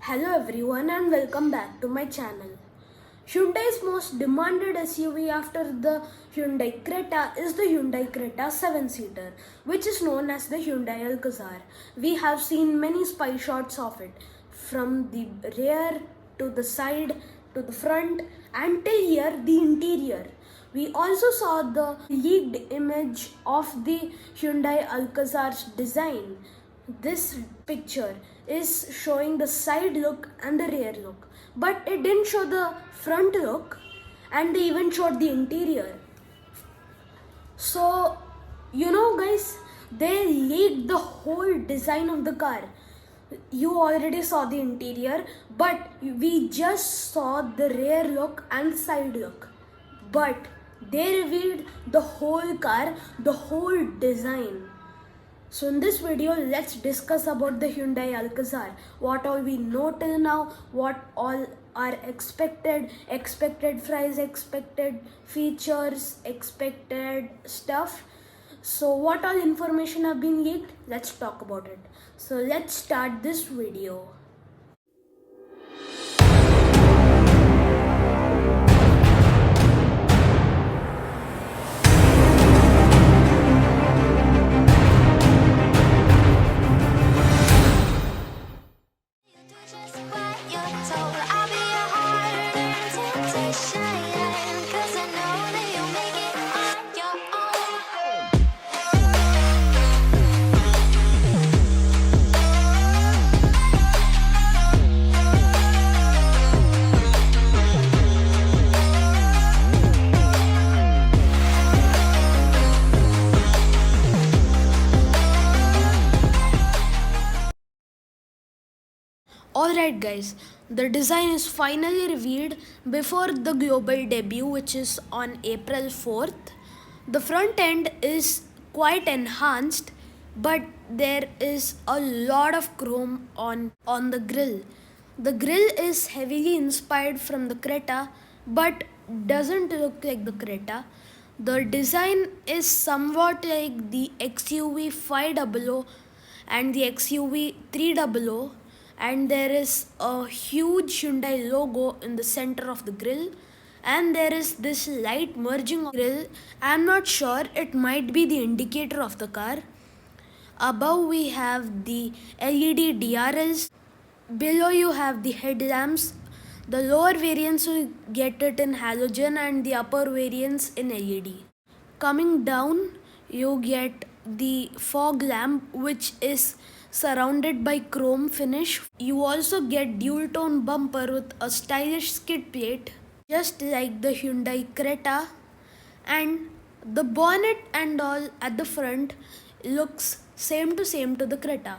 Hello everyone and welcome back to my channel. Hyundai's most demanded SUV after the Hyundai Creta is the Hyundai Creta 7-seater, which is known as the Hyundai Alcazar. We have seen many spy shots of it, from the rear to the side to the front and till here the interior. We also saw the leaked image of the Hyundai Alcazar's design. This picture is showing the side look and the rear look, but it didn't show the front look, and they even showed the interior. So, guys, they leaked the whole design of the car. You already saw the interior, but we just saw the rear look and side look. But they revealed the whole car, the whole design. So in this video, let's discuss about the Hyundai Alcazar. What all we know till now, what all are expected price, expected features, expected stuff. So what all information have been leaked? Let's talk about it. So let's start this video. Alright guys, the design is finally revealed before the global debut, which is on April 4th. The front end is quite enhanced, but there is a lot of chrome on the grille. The grille is heavily inspired from the Creta, but doesn't look like the Creta. The design is somewhat like the XUV 500 and the XUV 300, and there is a huge Hyundai logo in the center of the grille, and there is this light merging of the grille. I'm not sure, it might be the indicator of the car. Above we have the LED DRLs. Below you have the headlamps. The lower variants will get it in halogen and the upper variants in LED. Coming down, you get the fog lamp, which is surrounded by chrome finish. You also get dual tone bumper with a stylish skid plate, just like the Hyundai Creta, and the bonnet and all at the front looks same to the Creta.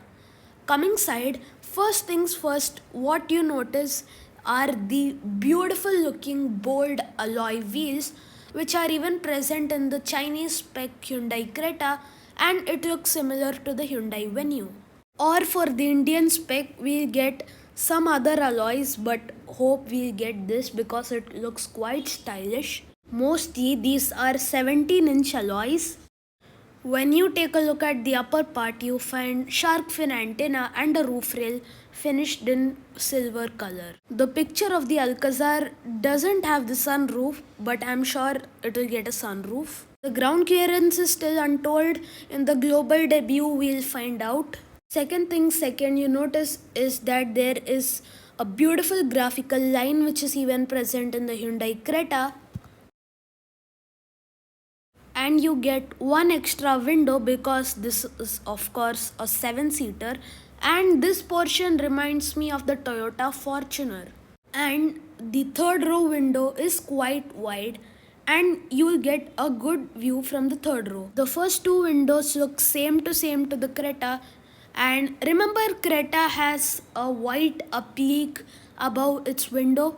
Coming side, first things first, what you notice are the beautiful looking bold alloy wheels, which are even present in the Chinese spec Hyundai Creta, and it looks similar to the Hyundai Venue. Or for the Indian spec, we'll get some other alloys, but hope we'll get this because it looks quite stylish. Mostly these are 17-inch alloys. When you take a look at the upper part, you find shark fin antenna and a roof rail finished in silver color. The picture of the Alcazar doesn't have the sunroof, but I'm sure it will get a sunroof. The ground clearance is still untold. In the global debut, we'll find out. Second, you notice is that there is a beautiful graphical line which is even present in the Hyundai Creta. And you get one extra window because this is of course a 7-seater, and this portion reminds me of the Toyota Fortuner. And the third row window is quite wide, and you will get a good view from the third row. The first two windows look same to the Creta, and remember Creta has a white applique above its window.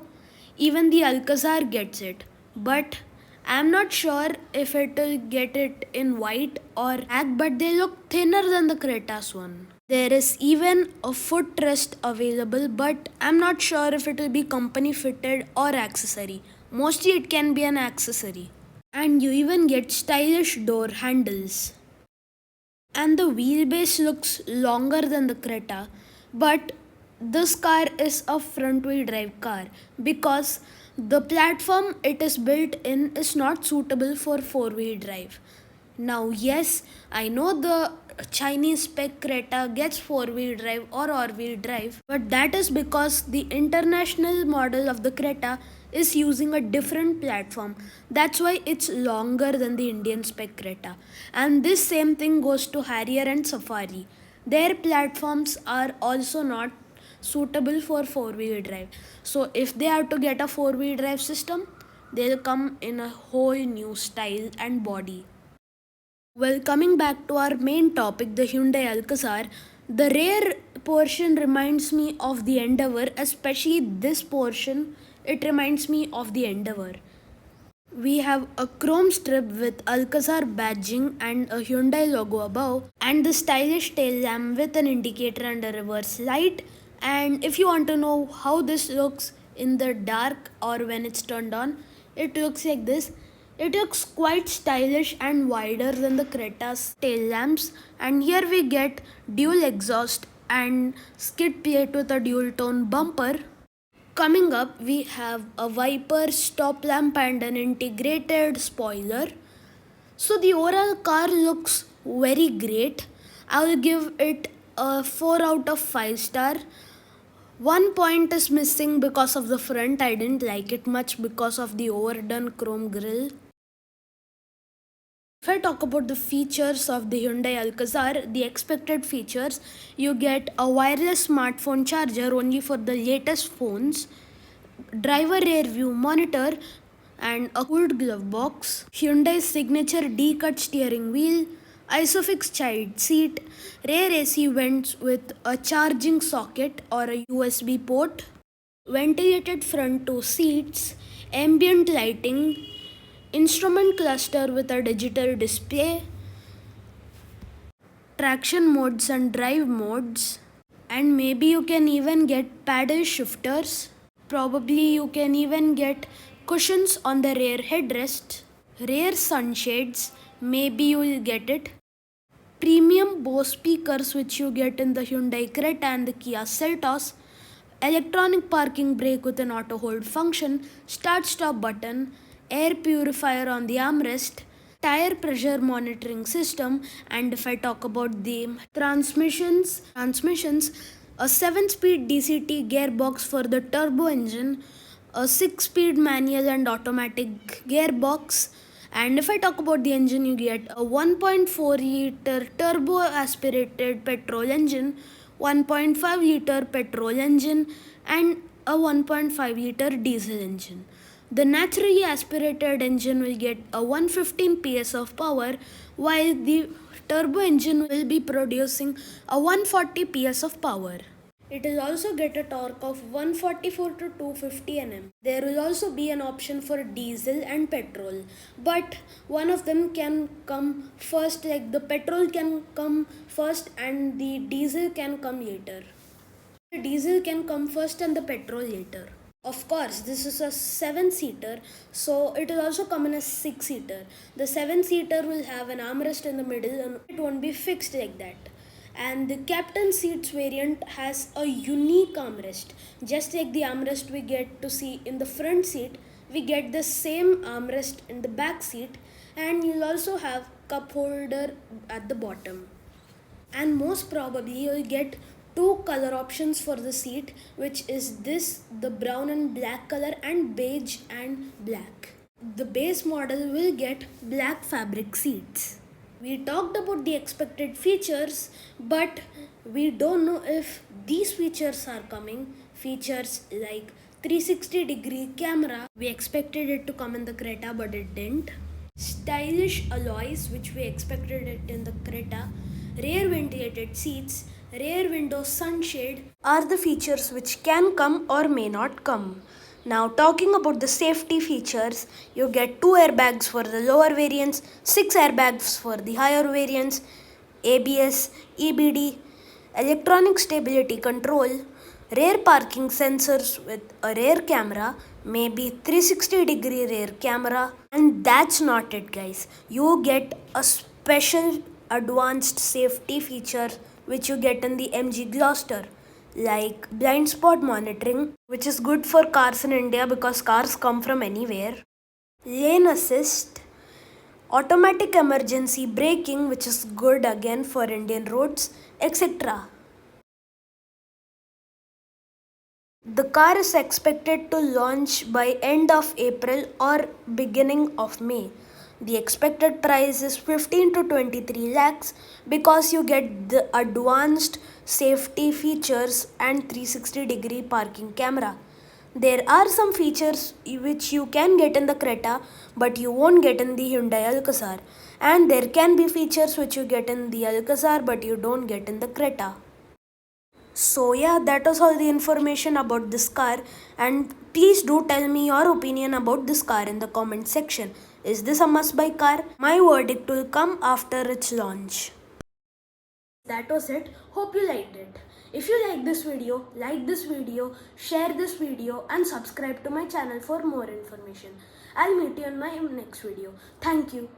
Even the Alcazar gets it, but I'm not sure if it will get it in white or black, but they look thinner than the Creta's one. There is even a footrest available, but I'm not sure if it will be company fitted or accessory. Mostly it can be an accessory. And you even get stylish door handles. And the wheelbase looks longer than the Creta, but this car is a front wheel drive car because the platform it is built in is not suitable for four wheel drive. Now, yes, I know the Chinese spec Creta gets four wheel drive or all wheel drive, but that is because the international model of the Creta is using a different platform. That's why it's longer than the Indian spec Creta. And this same thing goes to Harrier and Safari. Their platforms are also not suitable for four wheel drive. So, if they have to get a four wheel drive system, they'll come in a whole new style and body. Well, coming back to our main topic, the Hyundai Alcazar, the rear portion reminds me of the Endeavour, especially this portion, it reminds me of the Endeavour. We have a chrome strip with Alcazar badging and a Hyundai logo above, and the stylish tail lamp with an indicator and a reverse light. And if you want to know how this looks in the dark or when it's turned on, it looks like this. It looks quite stylish and wider than the Creta's tail lamps, and here we get dual exhaust and skid plate with a dual tone bumper. Coming up, we have a wiper, stop lamp, and an integrated spoiler. So, the overall car looks very great. I will give it a 4 out of 5 star. One point is missing because of the front. I didn't like it much because of the overdone chrome grille. If I talk about the features of the Hyundai Alcazar, the expected features, you get a wireless smartphone charger only for the latest phones, driver rear view monitor, and a cooled glove box, Hyundai's signature D-cut steering wheel, Isofix child seat, rear AC vents with a charging socket or a USB port, ventilated front two seats, ambient lighting, instrument cluster with a digital display, traction modes and drive modes, and maybe you can even get paddle shifters. Probably you can even get cushions on the rear headrest, rear sunshades, maybe you will get it. Premium Bose speakers which you get in the Hyundai Creta and the Kia Seltos, electronic parking brake with an auto hold function, start stop button, air purifier on the armrest, tire pressure monitoring system, and if I talk about the transmissions, a 7-speed DCT gearbox for the turbo engine, a 6-speed manual and automatic gearbox, and if I talk about the engine, you get a 1.4 liter turbo aspirated petrol engine, 1.5 liter petrol engine, and a 1.5 liter diesel engine. The naturally aspirated engine will get a 115 PS of power, while the turbo engine will be producing a 140 PS of power. It will also get a torque of 144 to 250 Nm. There will also be an option for diesel and petrol, but one of them can come first, like the petrol can come first and the diesel can come later. The diesel can come first and the petrol later. Of course, this is a 7-seater, so it will also come in a 6-seater. The 7-seater will have an armrest in the middle and it won't be fixed like that. And the captain seats variant has a unique armrest. Just like the armrest we get to see in the front seat, we get the same armrest in the back seat, and you'll also have cup holder at the bottom. And most probably you'll get two color options for the seat, which is this, the brown and black color, and beige and black. The base model will get black fabric seats. We talked about the expected features, but we don't know if these features are coming. Features like 360-degree camera, we expected it to come in the Creta, but it didn't. Stylish alloys, which we expected it in the Creta. Rear ventilated seats, rear window sunshade are the features which can come or may not come. Now, talking about the safety features, you get 2 airbags for the lower variants, 6 airbags for the higher variants, ABS, EBD, electronic stability control, rear parking sensors with a rear camera, maybe 360-degree rear camera, and that's not it, guys. You get a special advanced safety feature which you get in the MG Gloster. like blind spot monitoring, which is good for cars in India because cars come from anywhere, lane assist, automatic emergency braking, which is good again for Indian roads, etc. The car is expected to launch by end of April or beginning of May. The expected price is 15 to 23 lakhs because you get the advanced safety features and 360-degree parking camera. There are some features which you can get in the Creta but you won't get in the Hyundai Alcazar, and there can be features which you get in the Alcazar but you don't get in the Creta. So yeah, that was all the information about this car, and please do tell me your opinion about this car in the comment section. Is this a must buy car? My verdict will come after its launch. That was it. Hope you liked it. If you like this video, share this video and subscribe to my channel for more information. I'll meet you in my next video. Thank you.